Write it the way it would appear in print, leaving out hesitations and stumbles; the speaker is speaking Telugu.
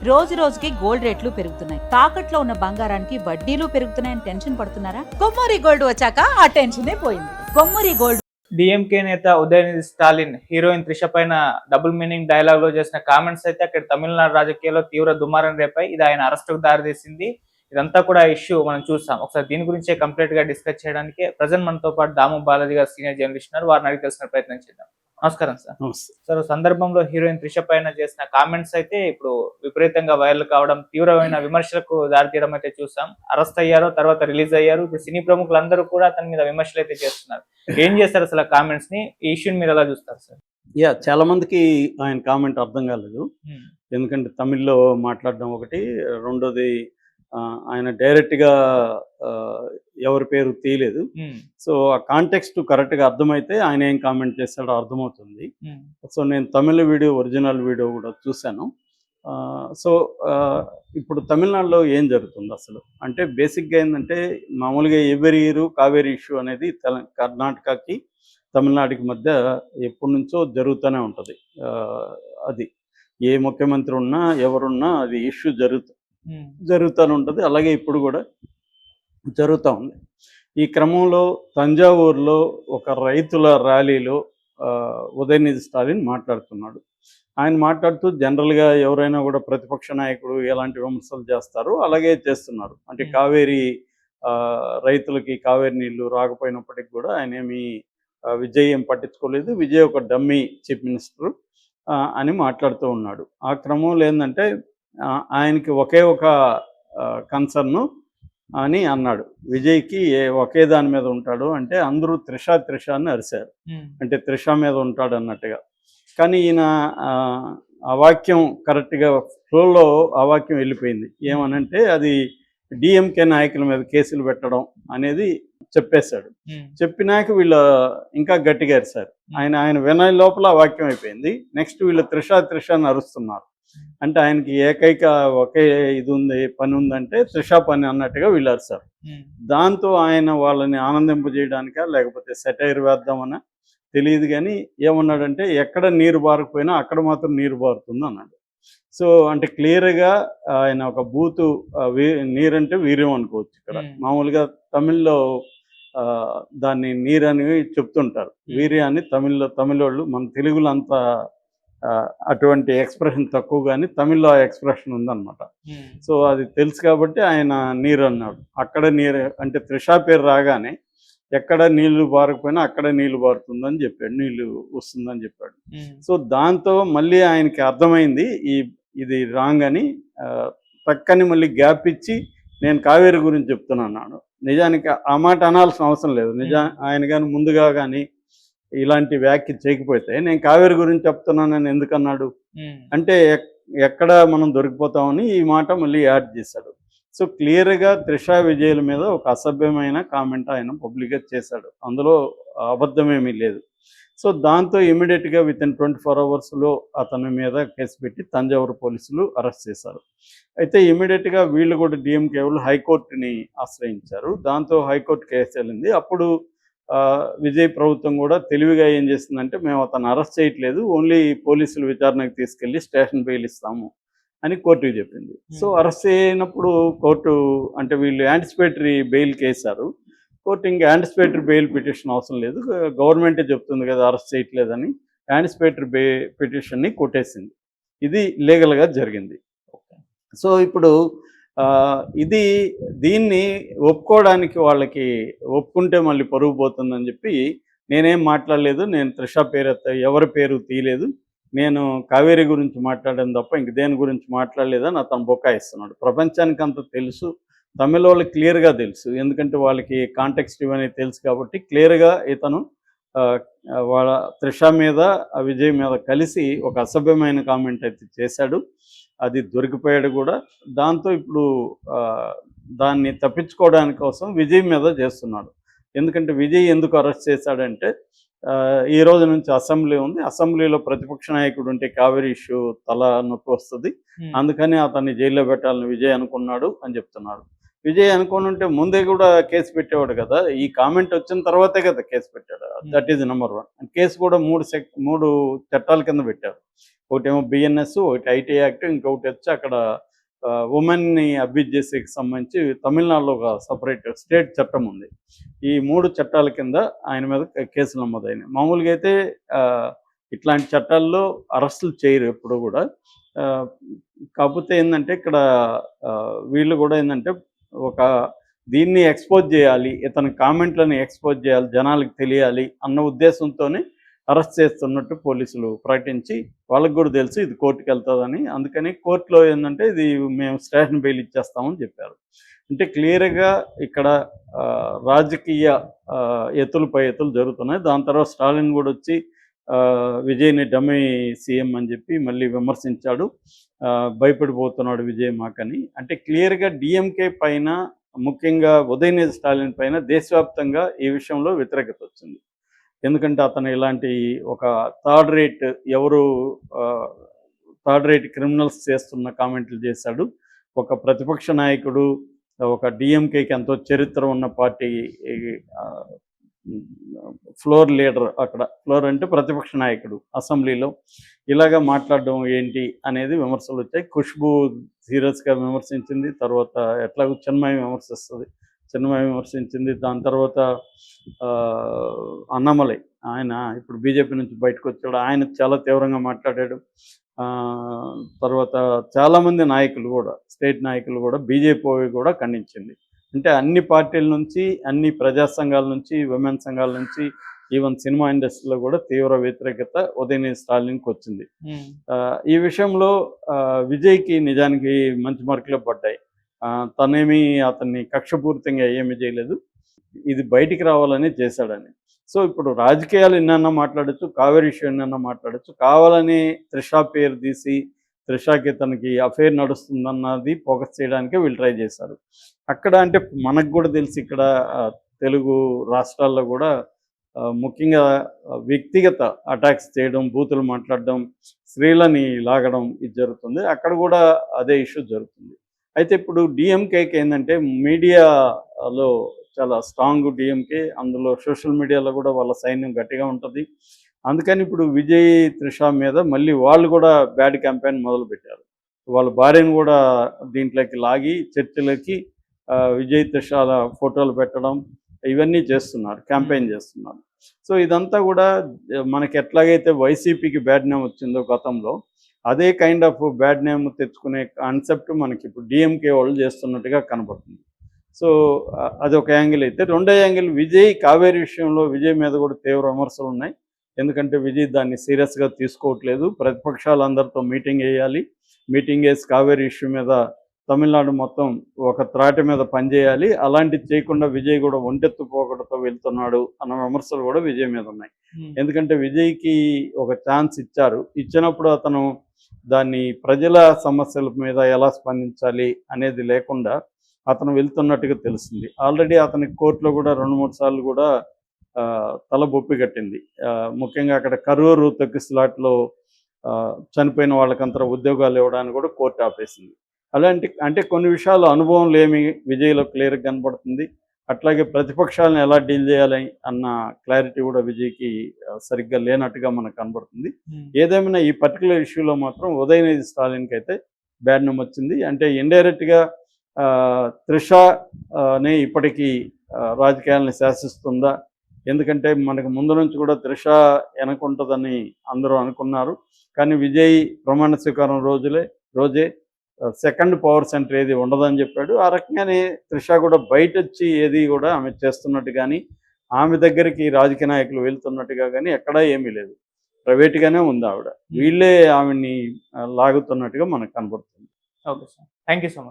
రోజు రోజుకి గోల్డ్ రేట్లు పెరుగుతున్నాయి. తాకట్లో ఉన్న బంగారానికి వడ్డీలు పెరుగుతున్నాయని టెన్షన్ పడుతున్నారా? కొమ్మూరి గోల్డ్ వచ్చాక ఆ టెన్షనే పోయింది. కొమ్మూరి గోల్డ్. డిఎంకే నేత ఉదయనిధి స్టాలిన్ హీరోయిన్ త్రిష పైన డబుల్ మీనింగ్ డైలాగ్ లో చేసిన కామెంట్స్ అయితే అక్కడ తమిళనాడు రాజకీయాల్లో తీవ్ర దుమారం రేపాయి. ఇది ఆయన అరెస్టుకు దారితీసింది. ఇదంతా కూడా ఇష్యూ మనం చూసాం. ఒకసారి దీని గురించే కంప్లీట్ గా డిస్కస్ చేయడానికి ప్రజెంట్ మనతో పాటు దాము బాలాజీ గారు సీనియర్ జర్నలిస్ట్ ఉన్నారు. వారిని అడిగి తెలుసుకునే ప్రయత్నం చేద్దాం. నమస్కారం సార్. సార్, సందర్భంలో హీరోయిన్ త్రిష పైన చేసిన కామెంట్స్ అయితే ఇప్పుడు విపరీతంగా వైరల్ కావడం, తీవ్రమైన విమర్శలకు దారితీయడం అయితే చూసాం. అరెస్ట్ అయ్యారు, తర్వాత రిలీజ్ అయ్యారు. ఇప్పుడు సినీ ప్రముఖులందరూ కూడా అతని మీద విమర్శలు అయితే చేస్తున్నారు. ఏం చేస్తారు అసలు ఆ కామెంట్స్ ని? ఈ ఇష్యూని మీరు ఎలా చూస్తారు సార్? చాలా మందికి ఆయన కామెంట్ అర్థం కాలేదు. ఎందుకంటే తమిళ్లో మాట్లాడడం ఒకటి, రెండోది ఆయన డైరెక్ట్గా ఎవరి పేరు తీయలేదు. సో ఆ కాంటెక్స్ట్ కరెక్ట్గా అర్థమైతే ఆయన ఏం కామెంట్ చేస్తాడో అర్థమవుతుంది. సో నేను తమిళ వీడియో, ఒరిజినల్ వీడియో కూడా చూశాను. సో ఇప్పుడు తమిళనాడులో ఏం జరుగుతుంది అసలు అంటే బేసిక్గా ఏంటంటే, మామూలుగా ఎవరి ఇయర్ కావేరీ ఇష్యూ అనేది కర్ణాటకకి తమిళనాడుకి మధ్య ఎప్పటి నుంచో జరుగుతూనే ఉంటుంది. అది ఏ ముఖ్యమంత్రి ఉన్నా ఎవరున్నా అది ఇష్యూ జరుగుతూనే ఉంటుంది. అలాగే ఇప్పుడు కూడా జరుగుతూ ఉంది. ఈ క్రమంలో తంజావూరులో ఒక రైతుల ర్యాలీలో ఉదయనిధి స్టాలిన్ మాట్లాడుతున్నాడు. ఆయన మాట్లాడుతూ జనరల్గా ఎవరైనా కూడా ప్రతిపక్ష నాయకుడు ఎలాంటి విమర్శలు చేస్తారో అలాగే చేస్తున్నారు. అంటే కావేరీ రైతులకి కావేరీ నీళ్లు రాకపోయినప్పటికీ కూడా ఆయన ఏమి విజయ్ ఏం పట్టించుకోలేదు. విజయ్ ఒక డమ్మీ చీఫ్ మినిస్టర్ అని మాట్లాడుతూ ఉన్నాడు. ఆ క్రమంలో ఏంటంటే ఆయనకి ఒకే ఒక కన్సర్ను అని అన్నాడు. విజయ్కి ఒకే దాని మీద ఉంటాడు అంటే అందరూ త్రిష అని అరిశారు. అంటే త్రిష మీద ఉంటాడు అన్నట్టుగా. కానీ ఈయన ఆ వాక్యం కరెక్ట్గా ఫ్లోలో ఆ వాక్యం వెళ్ళిపోయింది. ఏమనంటే అది డిఎంకే నాయకుల మీద కేసులు పెట్టడం అనేది చెప్పేశాడు. చెప్పినాక వీళ్ళు ఇంకా గట్టిగా అరిశారు. ఆయన వినే లోపల ఆ వాక్యం అయిపోయింది. నెక్స్ట్ వీళ్ళు త్రిష అని అరుస్తున్నారు. అంటే ఆయనకి ఏకైక ఒకే ఇది ఉంది, పని ఉందంటే త్రిష పని అన్నట్టుగా వీళ్ళు అరిశారు. దాంతో ఆయన వాళ్ళని ఆనందింపజేయడానికా లేకపోతే సెటైర్ వేద్దామన్నా తెలియదు, కానీ ఏమన్నాడంటే ఎక్కడ నీరు బారకపోయినా అక్కడ మాత్రం నీరు బారుతుంది అన్నాడు. సో అంటే క్లియర్గా ఆయన ఒక బూతు నీరంటే వీర్యం అనుకోవచ్చు. ఇక్కడ మామూలుగా తమిళ్లో దాన్ని నీరని చెప్తుంటారు, వీర్యాన్ని తమిళోళ్ళు. మన తెలుగులో అంత అటువంటి ఎక్స్ప్రెషన్ తక్కువ, కానీ తమిళ్లో ఆ ఎక్స్ప్రెషన్ ఉందన్నమాట. సో అది తెలుసు కాబట్టి ఆయన నీరు అన్నాడు. అక్కడ నీరు అంటే త్రిష పేరు రాగానే ఎక్కడ నీళ్లు బారకపోయినా అక్కడ నీళ్లు బారుతుందని చెప్పాడు, నీళ్లు వస్తుందని చెప్పాడు. సో దాంతో మళ్ళీ ఆయనకి అర్థమైంది ఇది రాంగ్ అని. పక్కని మళ్ళీ గ్యాప్ ఇచ్చి నేను కావేరి గురించి చెప్తున్నాను. నిజానికి ఆ మాట అనాల్సిన అవసరం లేదు. ఆయన కానీ ముందుగా కానీ ఇలాంటి వ్యాఖ్య చేయకపోతే నేను కావేరి గురించి చెప్తున్నానని ఎందుకన్నాడు అంటే ఎక్కడ మనం దొరికిపోతామని ఈ మాట మళ్ళీ యాడ్ చేశాడు. సో క్లియర్గా త్రిష విజయల మీద ఒక అసభ్యమైన కామెంట్ ఆయన పబ్లిక్గా చేశాడు. అందులో అబద్ధమేమీ లేదు. సో దాంతో ఇమీడియట్గా వితిన్ 24 అవర్స్లో అతని మీద కేసు పెట్టి తంజావూరు పోలీసులు అరెస్ట్ చేశారు. అయితే ఇమీడియట్గా వీళ్ళు కూడా డిఎంకే వాళ్ళు హైకోర్టుని ఆశ్రయించారు. దాంతో హైకోర్టు కేసు వెళ్ళింది. అప్పుడు విజయ్ ప్రభుత్వం కూడా తెలివిగా ఏం చేసిందంటే, మేము అతను అరెస్ట్ చేయట్లేదు, ఓన్లీ పోలీసులు విచారణకు తీసుకెళ్ళి స్టేషన్ బెయిల్ ఇస్తాము అని కోర్టుకి చెప్పింది. సో అరెస్ట్ అయినప్పుడు కోర్టు అంటే వీళ్ళు యాంటిసిపేటరీ బెయిల్కి వేశారు. కోర్టు ఇంకా యాంటిసిపేటరీ బెయిల్ పిటిషన్ అవసరం లేదు, గవర్నమెంటే చెప్తుంది కదా అరెస్ట్ చేయట్లేదని యాంటిసిపేటరీ పిటిషన్ని కొట్టేసింది. ఇది లీగల్గా జరిగింది. సో ఇప్పుడు దీన్ని ఒప్పుకోవడానికి వాళ్ళకి ఒప్పుకుంటే మళ్ళీ పరుగు పోతుందని చెప్పి నేనేం మాట్లాడలేదు, నేను త్రిష పేరు ఎవరి పేరు తీయలేదు, నేను కావేరీ గురించి మాట్లాడాను తప్ప ఇంక దేని గురించి మాట్లాడలేదని అతను బొకాయిస్తున్నాడు. ప్రపంచానికి అంత తెలుసు, తమిళ వాళ్ళకి క్లియర్గా తెలుసు, ఎందుకంటే వాళ్ళకి కాంటెక్స్ట్ ఇవన్నీ తెలుసు కాబట్టి క్లియర్గా ఇతను వాళ్ళ త్రిష మీద విజయ్ మీద కలిసి ఒక అసభ్యమైన కామెంట్ అయితే చేశాడు. అది దొరికిపోయాడు కూడా. దాంతో ఇప్పుడు దాన్ని తప్పించుకోవడానికి కోసం విజయ్ మీద చేస్తున్నాడు. ఎందుకంటే విజయ్ ఎందుకు అరెస్ట్ చేశాడంటే, ఈ రోజు నుంచి అసెంబ్లీ ఉంది, అసెంబ్లీలో ప్రతిపక్ష నాయకుడు ఉంటే కావేరీ ఇష్యూ తల నొప్పి వస్తుంది, అందుకని అతన్ని జైల్లో పెట్టాలని విజయ్ అనుకున్నాడు అని చెప్తున్నాడు. విజయ్ అనుకుని ఉంటే ముందే కూడా కేసు పెట్టేవాడు కదా, ఈ కామెంట్ వచ్చిన తర్వాతే కదా కేసు పెట్టాడు. That is number 1. కేసు కూడా 3 చట్టాల కింద పెట్టారు. ఒకటేమో బిఎన్ఎస్, ఒకటి ఐటీ యాక్ట్, ఇంకొకటి వచ్చి అక్కడ ఉమెన్ని అబ్యూజ్ చేసేకి సంబంధించి తమిళనాడులో ఒక సపరేట్ స్టేట్ చట్టం ఉంది. ఈ 3 చట్టాల కింద ఆయన మీద కేసులు నమోదైనాయి. మామూలుగా అయితే ఇట్లాంటి చట్టాల్లో అరెస్టులు చేయరు ఎప్పుడు కూడా. కాకపోతే ఏంటంటే ఇక్కడ వీళ్ళు కూడా ఏంటంటే ఒక దీన్ని ఎక్స్పోజ్ చేయాలి, ఇతని కామెంట్లను ఎక్స్పోజ్ చేయాలి, జనాలకు తెలియాలి అన్న ఉద్దేశంతోనే అరెస్ట్ చేస్తున్నట్టు పోలీసులు ప్రకటించి, వాళ్ళకు కూడా తెలుసు ఇది కోర్టుకు వెళ్తుందని. అందుకని కోర్టులో ఏంటంటే ఇది మేము స్టేషన్ బెయిల్ ఇచ్చేస్తామని చెప్పారు. అంటే క్లియర్గా ఇక్కడ రాజకీయ ఎత్తులపై ఎత్తులు జరుగుతున్నాయి. దాని తర్వాత స్టాలిన్ కూడా వచ్చి విజయ్ని డమ్మీ సీఎం అని చెప్పి మళ్ళీ విమర్శించాడు. భయపడిపోతున్నాడు విజయ్ మాకని. అంటే క్లియర్గా డిఎంకే పైన, ముఖ్యంగా ఉదయనిధి స్టాలిన్ పైన దేశవ్యాప్తంగా ఈ విషయంలో వ్యతిరేకత వచ్చింది. ఎందుకంటే అతను ఇలాంటి ఒక థర్డ్ రేట్ క్రిమినల్స్ చేస్తున్న కామెంట్లు చేశాడు. ఒక ప్రతిపక్ష నాయకుడు, ఒక డిఎంకేకి ఎంతో చరిత్ర ఉన్న పార్టీ ఫ్లోర్ లీడర్, అక్కడ ఫ్లోర్ అంటే ప్రతిపక్ష నాయకుడు అసెంబ్లీలో ఇలాగా మాట్లాడడం ఏంటి అనేది విమర్శలు వచ్చాయి. ఖుష్బూ సీరియస్గా విమర్శించింది. తర్వాత ఎట్లాగో చిన్మయి విమర్శించింది. దాని తర్వాత అన్నామలై, ఆయన ఇప్పుడు బీజేపీ నుంచి బయటకు వచ్చాడు, ఆయన చాలా తీవ్రంగా మాట్లాడాడు. తర్వాత చాలామంది నాయకులు కూడా, స్టేట్ నాయకులు కూడా, బీజేపీ కూడా ఖండించింది. అంటే అన్ని పార్టీల నుంచి, అన్ని ప్రజా సంఘాల నుంచి, విమెన్ సంఘాల నుంచి, ఈవెన్ సినిమా ఇండస్ట్రీలో కూడా తీవ్ర వ్యతిరేకత ఉదయనిధి స్టాలిన్కి వచ్చింది. ఈ విషయంలో విజయ్కి నిజానికి మంచి మార్కులే పడ్డాయి. తనేమి అతన్ని కక్షపూరితంగా ఏమీ చేయలేదు, ఇది బయటికి రావాలని చేశాడని. సో ఇప్పుడు రాజకీయాలు ఎన్నన్నా మాట్లాడచ్చు, కావేరీ ఇష్యూ ఎన్నన్నా మాట్లాడచ్చు. కావాలని త్రిషా పేరు తీసి త్రిషాకి తనకి అఫైర్ నడుస్తుందన్నది ఫోకస్ చేయడానికే వీళ్ళు ట్రై చేశారు. అక్కడ అంటే మనకు కూడా తెలిసి ఇక్కడ తెలుగు రాష్ట్రాల్లో కూడా ముఖ్యంగా వ్యక్తిగత అటాక్స్ చేయడం, బూతులు మాట్లాడడం, స్త్రీలని లాగడం ఇది జరుగుతుంది. అక్కడ కూడా అదే ఇష్యూ జరుగుతుంది. అయితే ఇప్పుడు డిఎంకేకి ఏంటంటే మీడియాలో చాలా స్ట్రాంగ్ డిఎంకే, అందులో సోషల్ మీడియాలో కూడా వాళ్ళ సైన్యం గట్టిగా ఉంటుంది. అందుకని ఇప్పుడు విజయ్ త్రిష మీద మళ్ళీ వాళ్ళు కూడా బ్యాడ్ క్యాంపెయిన్ మొదలుపెట్టారు. వాళ్ళ భార్యను కూడా దీంట్లోకి లాగి చర్చలకి విజయ్ త్రిషల ఫోటోలు పెట్టడం, ఇవన్నీ చేస్తున్నారు, క్యాంపెయిన్ చేస్తున్నారు. సో ఇదంతా కూడా మనకి ఎట్లాగైతే వైసీపీకి బ్యాడ్ నేమ్ వచ్చిందో గతంలో, అదే కైండ్ ఆఫ్ బ్యాడ్ నేమ్ తెచ్చుకునే కాన్సెప్ట్ మనకి ఇప్పుడు డిఎంకే వాళ్ళు చేస్తున్నట్టుగా కనపడుతుంది. సో అదొక యాంగిల్ అయితే, రెండో యాంగిల్ విజయ్ కావేరీ విషయంలో విజయ్ మీద కూడా తీవ్ర విమర్శలు ఉన్నాయి. ఎందుకంటే విజయ్ దాన్ని సీరియస్గా తీసుకోవట్లేదు. ప్రతిపక్షాలందరితో మీటింగ్ వేయాలి, మీటింగ్ వేసి కావేరీ ఇష్యూ మీద తమిళనాడు మొత్తం ఒక త్రాటి మీద పనిచేయాలి, అలాంటిది చేయకుండా విజయ్ కూడా ఒంటెత్తుపోకడతో వెళ్తున్నాడు అన్న విమర్శలు కూడా విజయ్ మీద ఉన్నాయి. ఎందుకంటే విజయ్కి ఒక ఛాన్స్ ఇచ్చారు, ఇచ్చినప్పుడు అతను దాన్ని ప్రజల సమస్యల మీద ఎలా స్పందించాలి అనేది లేకుండా అతను వెళ్తున్నట్టుగా తెలిసింది. ఆల్రెడీ అతనికి కోర్టులో కూడా 2-3 సార్లు కూడా తల బొప్పి కట్టింది. ముఖ్యంగా అక్కడ కరూరు తొక్కిసలాట్లో చనిపోయిన వాళ్ళకంతా ఉద్యోగాలు ఇవ్వడానికి కూడా కోర్టు ఆపేసింది. అంటే కొన్ని విషయాలు అనుభవం లేమి విజయ్లో క్లియర్గా కనబడుతుంది. అట్లాగే ప్రతిపక్షాలను ఎలా డీల్ చేయాలి అన్న క్లారిటీ కూడా విజయ్కి సరిగ్గా లేనట్టుగా మనకు కనబడుతుంది. ఏదేమైనా ఈ పర్టికులర్ ఇష్యూలో మాత్రం ఉదయనిధి స్టాలిన్కి అయితే బ్యాడ్ నేమ్ వచ్చింది. అంటే ఇండైరెక్ట్గా త్రిషనే ఇప్పటికీ రాజకీయాలను శాసిస్తుందా? ఎందుకంటే మనకు ముందు నుంచి కూడా త్రిష వెనకుంటుందని అందరూ అనుకున్నారు. కానీ విజయ్ ప్రమాణ స్వీకారం రోజే సెకండ్ పవర్ సెంటర్ ఏది ఉండదని చెప్పాడు. ఆ రకంగానే త్రిష కూడా బయట వచ్చి ఏది కూడా ఆమె చేస్తున్నట్టు కానీ, ఆమె దగ్గరికి రాజకీయ నాయకులు వెళ్తున్నట్టుగా కానీ ఎక్కడా ఏమీ లేదు. ప్రైవేట్గానే ఉంది ఆవిడ. వీళ్ళే ఆమెని లాగుతున్నట్టుగా మనకు కనబడుతుంది. Okay sir, thank you so much.